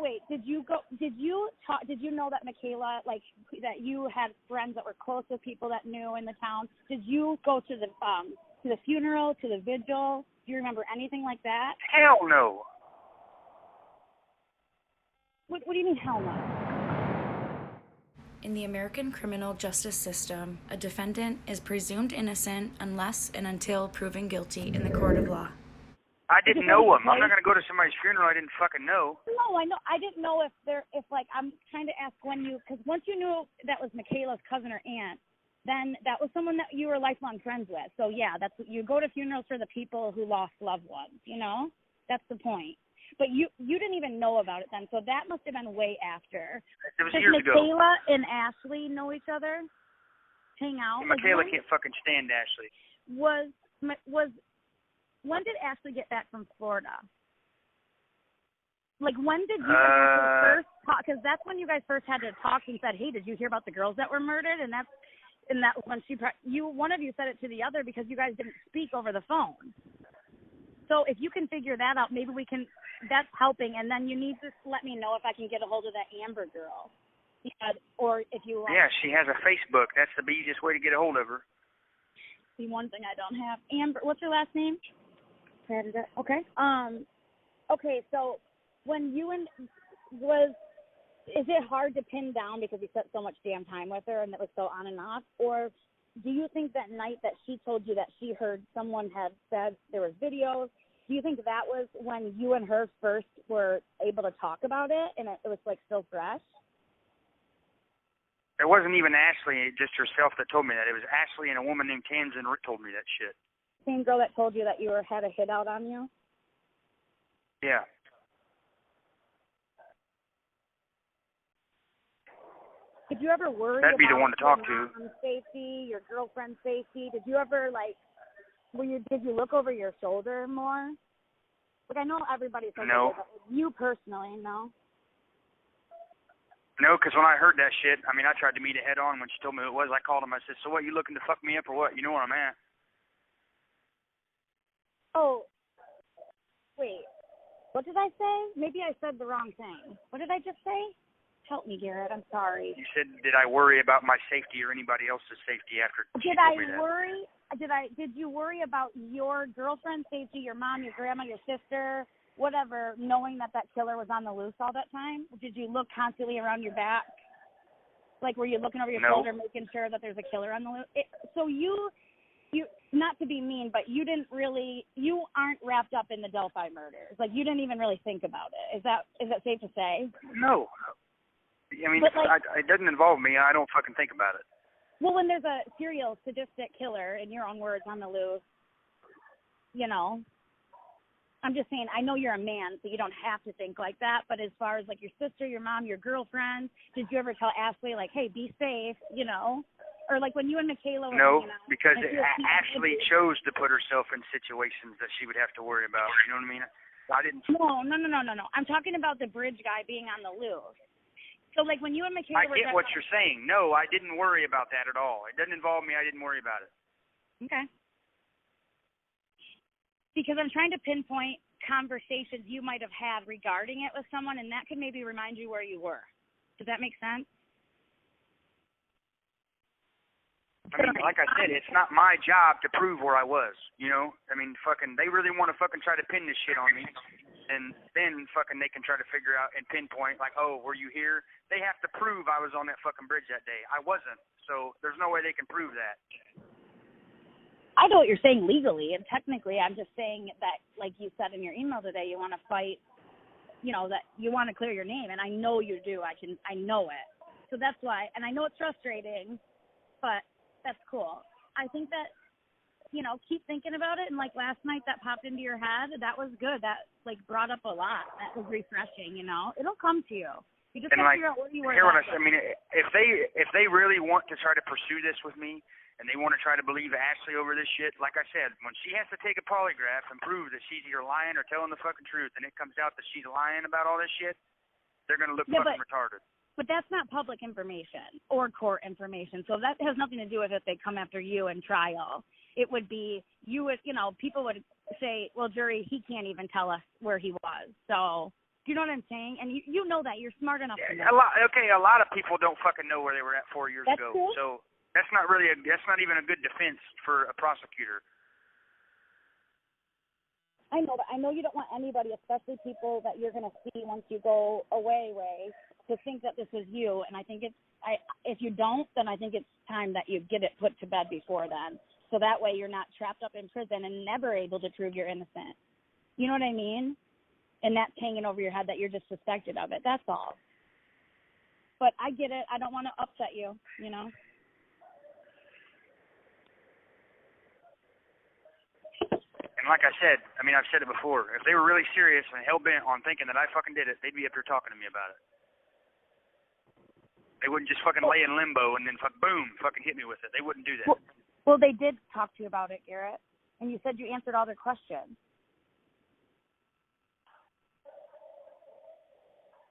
wait, did you know that Michaela, like, that you had friends that were close with people that knew in the town? Did you go to the funeral, to the vigil? Do you remember anything like that? Hell no. What do you mean, hell no? In the American criminal justice system, a defendant is presumed innocent unless and until proven guilty in the court of law. I didn't know him. I'm not going to go to somebody's funeral I didn't fucking know. No, I know. I didn't know if I'm trying to ask because once you knew that was Michaela's cousin or aunt, then that was someone that you were lifelong friends with. So yeah, you go to funerals for the people who lost loved ones, you know? That's the point. But you didn't even know about it then, so that must have been way after. It was Does years ago. Michaela and Ashley know each other? Hang out? Michaela can't fucking stand Ashley. When did Ashley get back from Florida? Like, when did you and Ashley first talk? Because that's when you guys first had to talk and said, hey, did you hear about the girls that were murdered? And that when one of you said it to the other because you guys didn't speak over the phone. So if you can figure that out, maybe we can, that's helping. And then you need to let me know if I can get a hold of that Amber girl. Or if you want. Yeah, she has a Facebook. That's the easiest way to get a hold of her. See, one thing I don't have. Amber, what's her last name? Okay. Okay, so when is it hard to pin down because you spent so much damn time with her and it was so on and off? Or do you think that night that she told you that she heard someone had said there was videos, do you think that was when you and her first were able to talk about it and it was like still fresh? It wasn't even Ashley, just herself that told me that. It was Ashley and a woman named Tamsin told me that shit. Same girl that told you that you had a hit out on you? Yeah. Did you ever worry That'd be about the one to talk your mom's safety, your girlfriend's safety? Did you ever, did you look over your shoulder more? Like, I know everybody's like, no. But you personally, no? No, because when I heard that shit, I tried to meet it head on when she told me who it was. I called him. I said, so what, you looking to fuck me up or what? You know where I'm at. Oh, wait. What did I say? Maybe I said the wrong thing. What did I just say? Help me, Garett. I'm sorry. You said, did I worry about my safety or anybody else's safety after she told me that? Did you worry about your girlfriend's safety, your mom, your grandma, your sister, whatever, knowing that killer was on the loose all that time? Did you look constantly around your back? Like, were you looking over your shoulder, making sure that there's a killer on the loose? So you, not to be mean, but you aren't wrapped up in the Delphi murders. Like, you didn't even really think about it. Is that safe to say? No. It doesn't involve me. I don't fucking think about it. Well, when there's a serial sadistic killer, in your own words, on the loose, I'm just saying, I know you're a man, so you don't have to think like that, but as far as, like, your sister, your mom, your girlfriend, did you ever tell Ashley, like, hey, be safe, Or, like, when you and Michaela were hanging out? No, because Ashley chose to put herself in situations that she would have to worry about. You know what I mean? I didn't. No. I'm talking about the bridge guy being on the loose. So, like, when you and Michaela I get what you're saying. No, I didn't worry about that at all. It doesn't involve me. I didn't worry about it. Okay. Because I'm trying to pinpoint conversations you might have had regarding it with someone, and that could maybe remind you where you were. Does that make sense? Like I said, it's not my job to prove where I was, they really want to fucking try to pin this shit on me. And then fucking they can try to figure out and pinpoint, like, oh, were you here? They have to prove I was on that fucking bridge that day. I wasn't. So there's no way they can prove that. I know what you're saying legally, and technically I'm just saying that, like you said in your email today, you want to fight, that you want to clear your name, and I know you do. I know it. So that's why, and I know it's frustrating, but that's cool. I think that, keep thinking about it, and like last night that popped into your head, that was good. That like brought up a lot. That was refreshing, It'll come to you. You just gotta figure out where you were. If they really want to try to pursue this with me, and they want to try to believe Ashley over this shit, like I said, when she has to take a polygraph and prove that she's either lying or telling the fucking truth, and it comes out that she's lying about all this shit, they're gonna look fucking retarded. But that's not public information or court information, so that has nothing to do with if they come after you in trial. It would be, people would say, well, jury, he can't even tell us where he was. So Do you know what I'm saying? And you know that. You're smart enough to know. A lot of people don't fucking know where they were at 4 years ago. True. So that's not even a good defense for a prosecutor. I know, but I know you don't want anybody, especially people that you're going to see once you go away, Ray, to think that this was you. And I think if you don't, then I think it's time that you get it put to bed before then. So that way you're not trapped up in prison and never able to prove you're innocent. You know what I mean? And that's hanging over your head that you're just suspected of it. That's all. But I get it. I don't want to upset you, you know? And like I said, I've said it before. If they were really serious and hell-bent on thinking that I fucking did it, they'd be up here talking to me about it. They wouldn't just fucking lay in limbo and then boom, fucking hit me with it. They wouldn't do that. Well, they did talk to you about it, Garett. And you said you answered all their questions.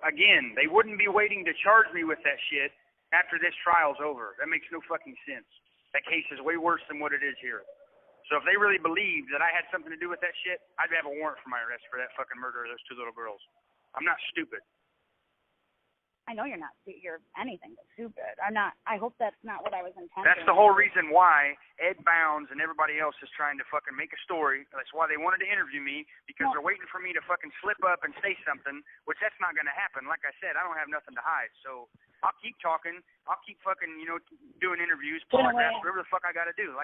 Again, they wouldn't be waiting to charge me with that shit after this trial's over. That makes no fucking sense. That case is way worse than what it is here. So if they really believed that I had something to do with that shit, I'd have a warrant for my arrest for that fucking murder of those 2 little girls. I'm not stupid. I know you're not. You're anything but stupid. I'm not. I hope that's not what I was intending. That's the whole reason why Ed Bounds and everybody else is trying to fucking make a story. That's why they wanted to interview me, because they're waiting for me to fucking slip up and say something, which that's not going to happen. Like I said, I don't have nothing to hide. So I'll keep talking. I'll keep fucking, doing interviews, polygraphs, whatever the fuck I got to do.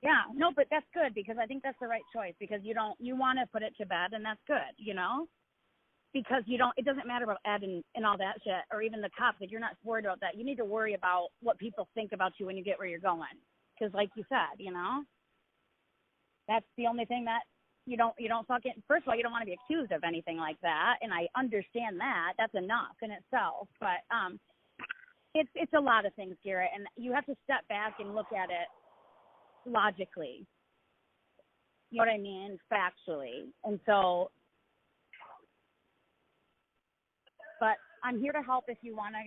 Yeah, no, but that's good, because I think that's the right choice, because you want to put it to bed, and that's good, because it doesn't matter about Ed and all that shit, or even the cops. Like, you're not worried about that. You need to worry about what people think about you when you get where you're going. Because like you said, that's the only thing that you don't fucking, first of all, you don't want to be accused of anything like that. And I understand that. That's enough in itself. But it's a lot of things, Garett, and you have to step back and look at it logically. You know what I mean? Factually. And so, but I'm here to help if you wanna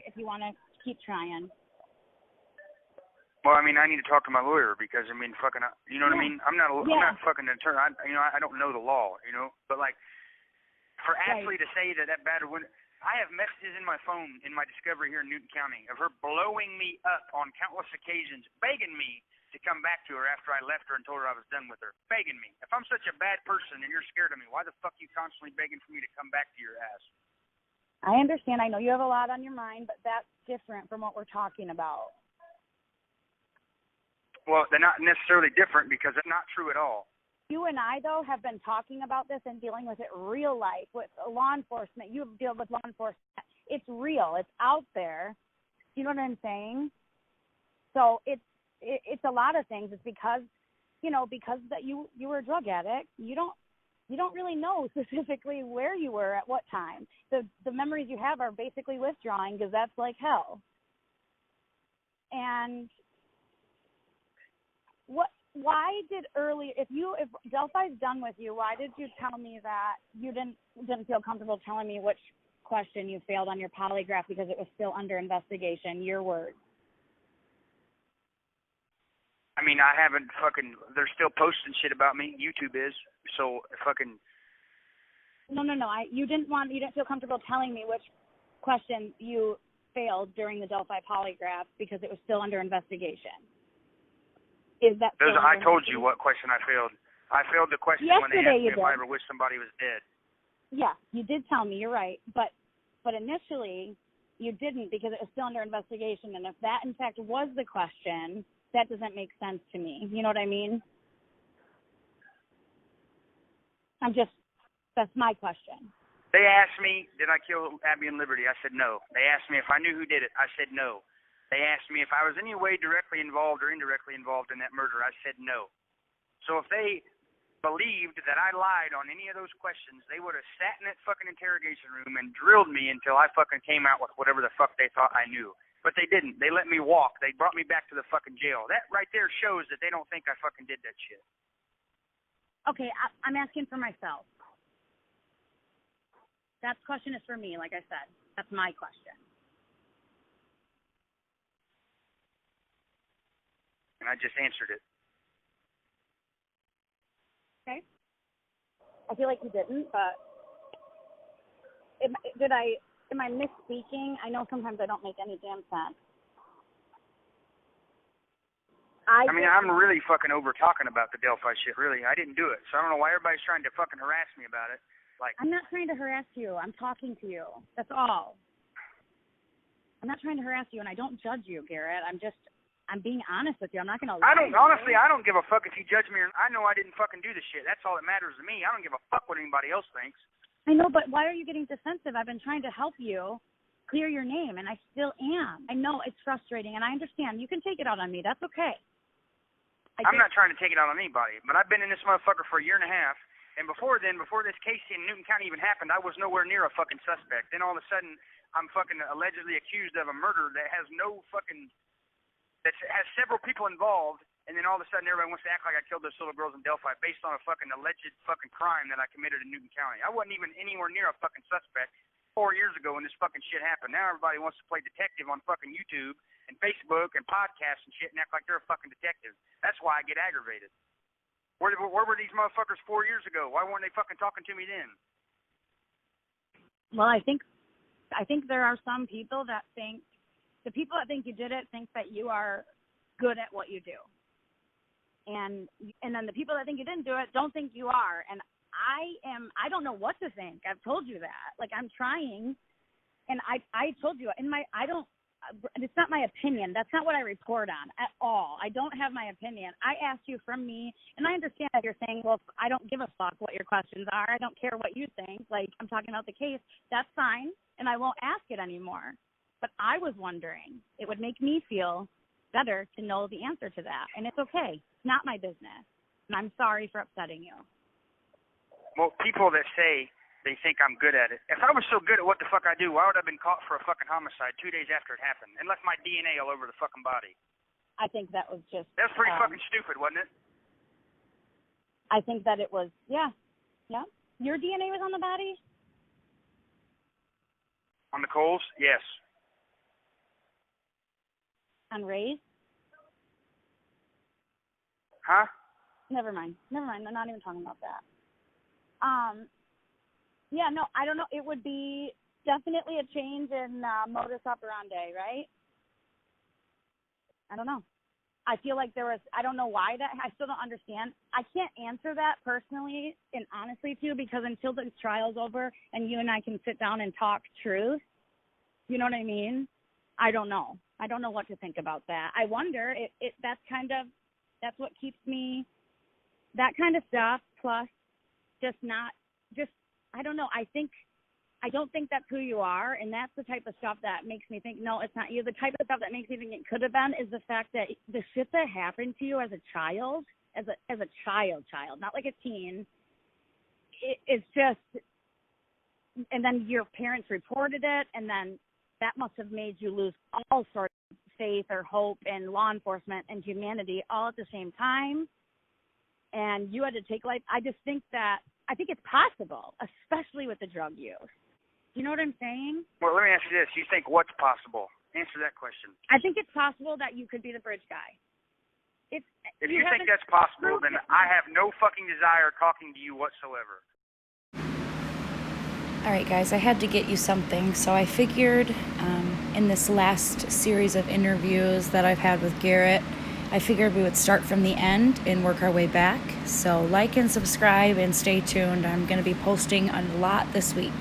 keep trying. Well, I need to talk to my lawyer, because fucking, you know what I mean? I'm not fucking an attorney. I don't know the law, But for Ashley to say that battered window, I have messages in my phone in my discovery here in Newton County of her blowing me up on countless occasions, begging me to come back to her after I left her and told her I was done with her, begging me. If I'm such a bad person and you're scared of me, why the fuck are you constantly begging for me to come back to your ass? I understand. I know you have a lot on your mind, but that's different from what we're talking about. Well, they're not necessarily different, because it's not true at all. You and I, though, have been talking about this and dealing with it real life with law enforcement. You deal with law enforcement. It's real. It's out there. You know what I'm saying? So it's a lot of things. It's because that you were a drug addict. You don't really know specifically where you were at what time. The memories you have are basically withdrawing, because that's like hell. And why did if Delphi's done with you, why did you tell me that you didn't feel comfortable telling me which question you failed on your polygraph because it was still under investigation? Your words. I haven't fucking, they're still posting shit about me. YouTube is. So fucking. No. You didn't feel comfortable telling me which question you failed during the Delphi polygraph because it was still under investigation. Is that I told you what question I failed. I failed the question when they asked me if I ever wished somebody was dead. Yeah, you did tell me. You're right. But initially, you didn't, because it was still under investigation. And if that, in fact, was the question, that doesn't make sense to me. You know what I mean? That's my question. They asked me, did I kill Abby and Liberty? I said no. They asked me if I knew who did it. I said no. They asked me if I was any way directly involved or indirectly involved in that murder. I said no. So if they believed that I lied on any of those questions, they would have sat in that fucking interrogation room and drilled me until I fucking came out with whatever the fuck they thought I knew. But they didn't. They let me walk. They brought me back to the fucking jail. That right there shows that they don't think I fucking did that shit. Okay, I'm asking for myself. That question is for me, like I said. That's my question. And I just answered it. Okay. I feel like you didn't, but Am I misspeaking? I know sometimes I don't make any damn sense. I'm really fucking over talking about the Delphi shit, really. I didn't do it, so I don't know why everybody's trying to fucking harass me about it. Like, I'm not trying to harass you. I'm talking to you. That's all. I'm not trying to harass you, and I don't judge you, Garett. I'm being honest with you. I'm not going to lie. Honestly, I don't give a fuck if you judge me. I know I didn't fucking do the shit. That's all that matters to me. I don't give a fuck what anybody else thinks. I know, but why are you getting defensive? I've been trying to help you clear your name, and I still am. I know it's frustrating, and I understand. You can take it out on me. That's okay. I'm not trying to take it out on anybody, but I've been in this motherfucker for a year and a half, and before this case in Newton County even happened, I was nowhere near a fucking suspect. Then all of a sudden, I'm fucking allegedly accused of a murder that has that has several people involved, and then all of a sudden everybody wants to act like I killed those little girls in Delphi based on a fucking alleged fucking crime that I committed in Newton County. I wasn't even anywhere near a fucking suspect 4 years ago when this fucking shit happened. Now everybody wants to play detective on fucking YouTube and Facebook and podcasts and shit and act like they're a fucking detective. That's why I get aggravated. Where were these motherfuckers 4 years ago? Why weren't they fucking talking to me then? Well, I think there are some people that think, the people that think you did it think that you are good at what you do. And then the people that think you didn't do it don't think you are. And I don't know what to think. I've told you that. Like, I'm trying, and I told you, it's not my opinion. That's not what I report on at all. I don't have my opinion. I asked you from me, and I understand that you're saying, well, I don't give a fuck what your questions are. I don't care what you think. Like, I'm talking about the case. That's fine, and I won't ask it anymore. But I was wondering, it would make me feel better to know the answer to that, and it's okay. It's not my business, and I'm sorry for upsetting you. Well, people that say they think I'm good at it. If I was so good at what the fuck I do, why would I have been caught for a fucking homicide 2 days after it happened and left my DNA all over the fucking body? I think that was just... That was pretty fucking stupid, wasn't it? I think that it was, yeah. Your DNA was on the body? On Nichole's? Yes. On Ray's? Huh? Never mind. I'm not even talking about that. Yeah, no, I don't know. It would be definitely a change in modus operandi, right? I don't know. I feel like I don't know why that, I still don't understand. I can't answer that personally and honestly to you, because until the trial's over and you and I can sit down and talk truth, you know what I mean? I don't know. I don't know what to think about that. I wonder if that's what keeps me, that kind of stuff, plus I don't know. I don't think that's who you are, and that's the type of stuff that makes me think, no, it's not you. The type of stuff that makes me think it could have been is the fact that the shit that happened to you as a child, as a child, not like a teen, it's just, and then your parents reported it, and then that must have made you lose all sorts of faith or hope in law enforcement and humanity all at the same time, and you had to take life. I think it's possible, especially with the drug use. You know what I'm saying? Well, let me ask you this. You think what's possible? Answer that question. I think it's possible that you could be the bridge guy. If you think that's possible, then I have no fucking desire talking to you whatsoever. All right, guys, I had to get you something, so I figured in this last series of interviews that I've had with Garett, I figured we would start from the end and work our way back. So like and subscribe and stay tuned. I'm going to be posting a lot this week.